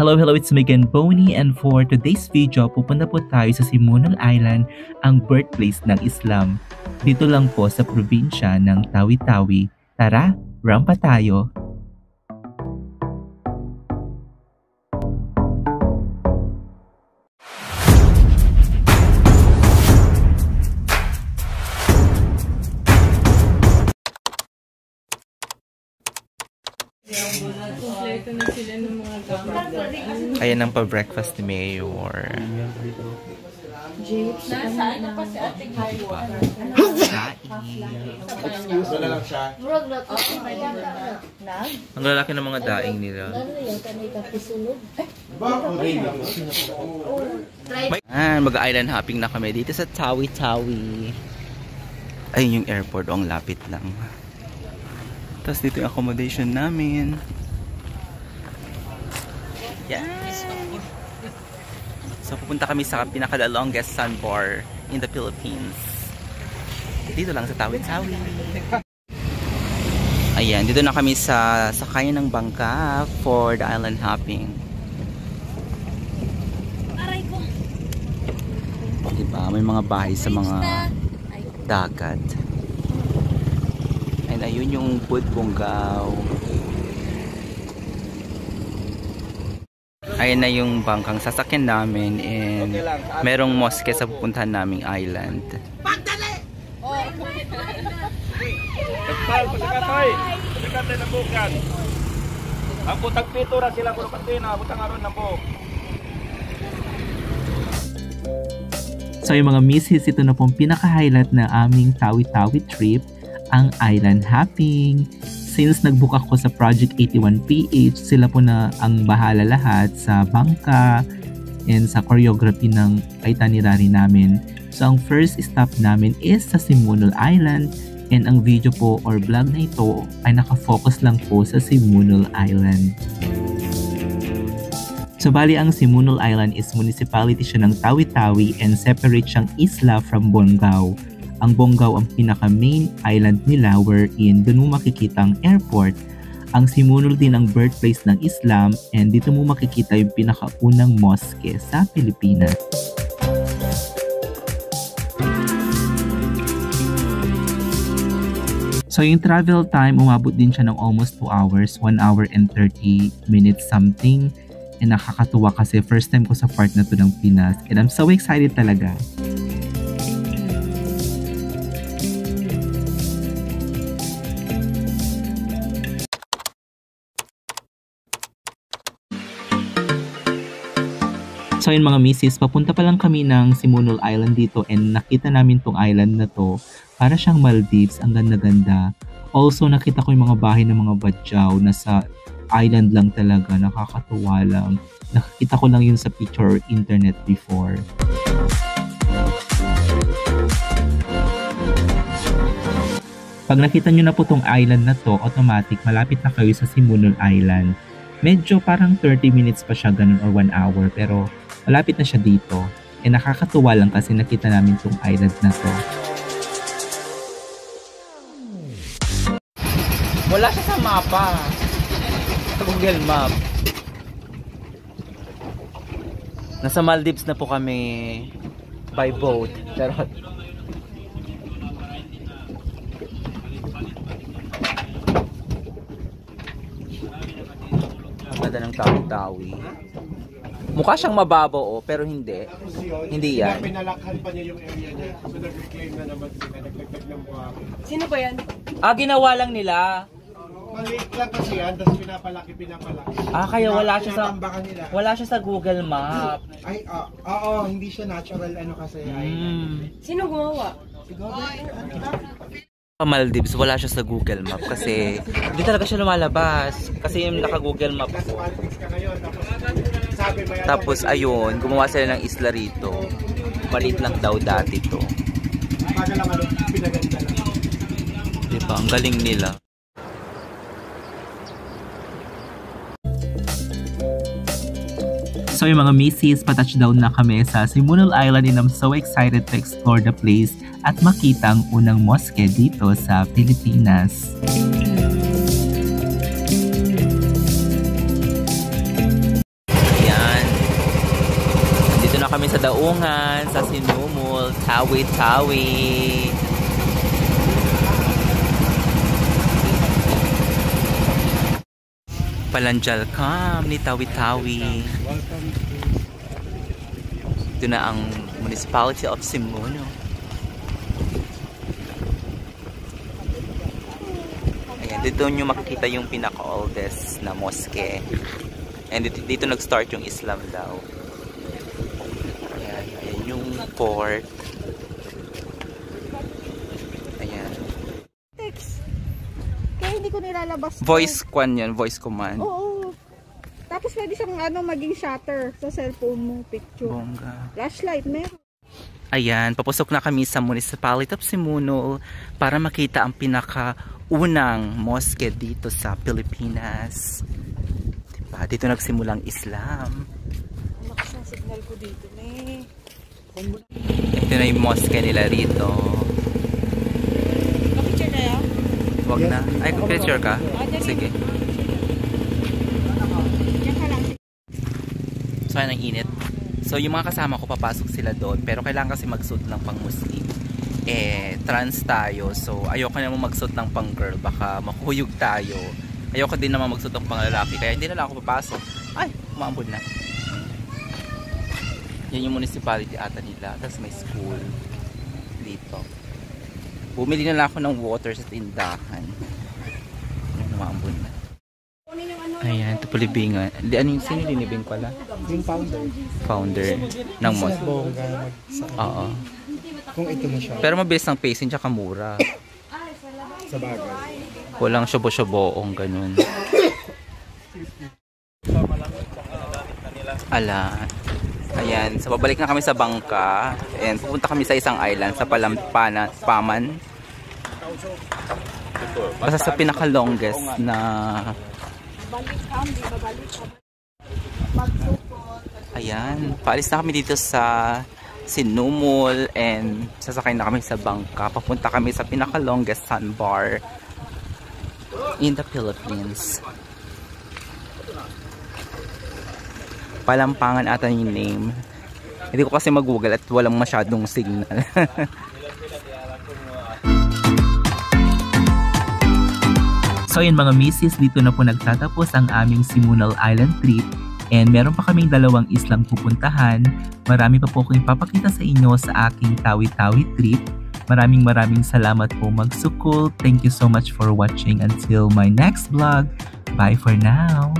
Hello, hello, it's Megan Boney, and for today's video, pupunta po tayo sa Simonol Island, ang birthplace ng Islam. Dito lang po sa probinsya ng Tawi-Tawi. Tara, rampa tayo! Kompleto na sila ng mga gamit. Ayan ang pa-breakfast ni Mayor. Nasaan na pa si Ating Highway? Excuse na lang siya. Ang lalaki ng mga daing nila. Mag-island hopping na kami dito sa Tawi-Tawi. Ayun yung airport, ang lapit lang. Tapos dito yung accommodation namin. Yes! So pupunta kami sa pinaka-longest sandbar in the Philippines. Dito lang sa Tawi-Tawi. Ayan, dito na kami sa sakayan ng bangka for the island hopping. Aray ko. Diba? May mga bahay sa mga dagat. And ayun yung Budbongao. Ayun na yung bangkang sasakyan namin and merong mosque sa pupuntahan naming island. Pagdali! Nagpal pa si Katoy! Si Katoy na bukan. Ang butang pitura sila kung patina, butang aron na po. So yung mga misses, ito na pong pinaka-highlight na aming Tawi-Tawi trip, ang island hopping. Since nag-book ako sa Project 81PH, sila po na ang bahala lahat sa bangka and sa choreography ng itinerary namin. So ang first stop namin is sa Simonol Island and ang video po or vlog na ito ay nakafocus lang po sa Simonol Island. So bali ang Simonol Island is municipality siya ng Tawi-Tawi and separate siyang isla from Bongao. Ang Bongao ang pinaka-main island nila wherein doon mo makikita ang airport. Ang Simonol din ang birthplace ng Islam and dito mo makikita yung pinaka-unang mosque sa Pilipinas. So yung travel time, umabot din siya ng almost 2 hours, 1 hour and 30 minutes something. And nakakatuwa kasi first time ko sa part na to ng Pinas and I'm so excited talaga. So yun mga misis, papunta pa lang kami ng Simonol Island dito and nakita namin tong island na to. Para siyang Maldives, ang ganda-ganda. Also nakita ko yung mga bahay ng mga badyaw na sa island lang talaga, nakakatuwa lang. Nakita ko lang yun sa picture or internet before. Pag nakita nyo na po tong island na to, automatic malapit na kayo sa Simonol Island. Medyo parang 30 minutes pa siya ganun or 1 hour pero malapit na siya dito. E nakakatuwa lang kasi nakita namin tong island na to. Wala siya sa mapa. Sa Google Map. Nasa Maldives na po kami by boat. Charot. Ang ganda ng Tawi-Tawi. Mukha siyang mababaw pero hindi. Hindi yan. Pinalakhan pa niya yung area niya. So nag-reclaim na naman sila. Nagdagdag ng buhangin. Sino ba yan? Ginawa lang nila. Maliit lang kasi yan. Tapos pinapalaki. Kaya wala siya sa Google Map. Ay, oo. Hindi siya natural ano kasi. Sino gumawa? Sa Maldives, wala siya sa Google Map kasi hindi talaga siya lumalabas. Kasi yung naka-Google Map ko. Tapos ayun, gumawa sila ng isla rito. Maliit lang daw dati to. Diba? Ang galing nila. So yung mga misis, pa-touchdown na kami sa Simonol Island and I'm so excited to explore the place at makita ang unang mosque dito sa Pilipinas. sa daungan, sa Sinumul, Tawi-Tawi. Palanjal Camp ni Tawi-Tawi. Ito na ang Municipality of Simuno. Ayan, dito nyo makikita yung pinaka-oldest na mosque. And dito nag-start yung Islam daw. Ayan, ayan yung port. Ayan. Text. Kaya hindi ko nilalabas. Voice kwan yan, voice command. Oo. Tapos pwede siyang maging shutter sa cellphone mo, picture. Bongga. Flashlight, meron. Ayan, papusok na kami sa Municipality of Simuno para makita ang pinakaunang mosque dito sa Pilipinas. Diba? Dito nagsimulang Islam. Malakas ang signal ko dito, ne. Ito na yung mosque nila rito. Picture na yan? Wag na. Ay, picture ka? Sige. So, ayan ang init. So, yung mga kasama ko, papasok sila doon. Pero kailangan kasi magsuot ng pang-Muslim. Trans tayo. So, ayoko naman magsuot ng pang-girl. Baka makuyog tayo. Ayoko din naman magsuot ng pang-lalaki. Kaya hindi na lang ako papasok. Ay, umaambod na. Yan yung municipality ata nila. Tapos may school dito. Bumili na lang ako ng water sa tindahan. Yan, umaambod na. Ayan, ito po libingan. Ano yung sino linibing pala? Yung founder. Founder ng mosque. Bongga. Oo. Kung ito na siya. Pero mabilis ang pacing tsaka mura. Sa bagay. Walang syobo-syoboong ganun. Ala. Ayan, so babalik na kami sa bangka. Ayan, pupunta kami sa isang island sa Paman. Basta sa pinaka-longest na ayan, paalis na kami dito sa Sinumul and sasakay na kami sa bangka. Papunta kami sa pinaka-longest sandbar in the Philippines. Palampangan ata yung name. Hindi ko kasi mag-google at walang masyadong signal. So yun mga misis, dito na po nagtatapos ang aming Simunal Island trip and meron pa kaming 2 islang pupuntahan. Marami pa po akong ipapakita sa inyo sa aking Tawi-Tawi trip. Maraming salamat po magsukol. Thank you so much for watching. Until my next vlog. Bye for now!